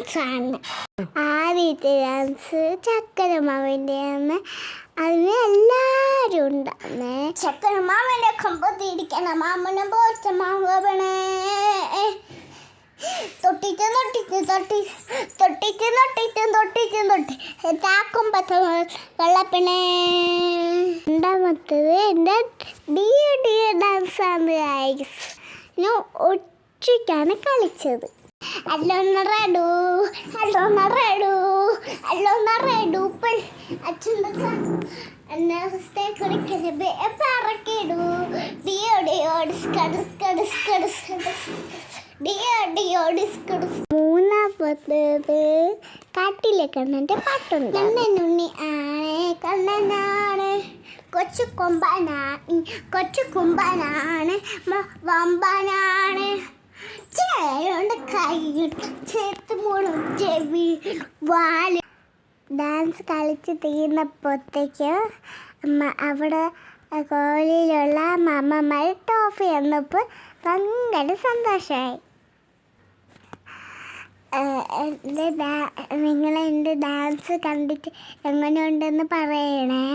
ഡാൻസാണ്. ആദ്യത്തെ ഡാൻസ് ചക്കരമാവിൻ്റെ അന്ന് അതിന് എല്ലാവരും ഉണ്ടാകുന്നേ. ചക്കരമാവൻ്റെ കൊമ്പത്തിരിക്കണം മാമനെ പോച്ച മാവണേ തൊട്ടിച്ച് തൊട്ടിച്ച് തൊട്ടി തൊട്ടിച്ച് തൊട്ടിച്ച് തൊട്ടിച്ച് തൊട്ടി ചാക്കും പച്ച വെള്ളപ്പിണേ. രണ്ടാമത്തത് എൻ്റെ ഡി ഡാൻസാണ്. ഞാൻ ഒറ്റയ്ക്കാണ് കളിച്ചത്. അല്ലോന്ന റെഡു അല്ലോന്ന റെഡു അല്ലോന്ന റെഡു അച്ഛൻ്റെ കുടിക്കല് പറക്കിടൂ ഡിയോ ഡിയോ ഡിസ്കഡസ് കഡസ് കഡസ് ഡിയോ ഡിയോ ഡിസ്കഡസ്. മൂന്നാമത്തേത് കാട്ടിലെ കണ്ണൻ്റെ പാട്ടുണ്ട്. കണ്ണനുണ്ണി ആണ് കണ്ണനാണ് കൊച്ചു കൊമ്പനാണ് വമ്പനാണ് ചേരുണ്ട് കൈ ചേർത്ത് മൂടും ചെവി വാല്. ഡാൻസ് കളിച്ച് തീർന്നപ്പോഴത്തേക്ക് അവിടെ കോളിലുള്ള മാമ്മമാർ ടോഫി വന്നപ്പോൾ ഭയങ്കര സന്തോഷമായി. നിങ്ങൾ എൻ്റെ ഡാൻസ് കണ്ടിട്ട് എങ്ങനെയുണ്ടെന്ന് പറയണേ.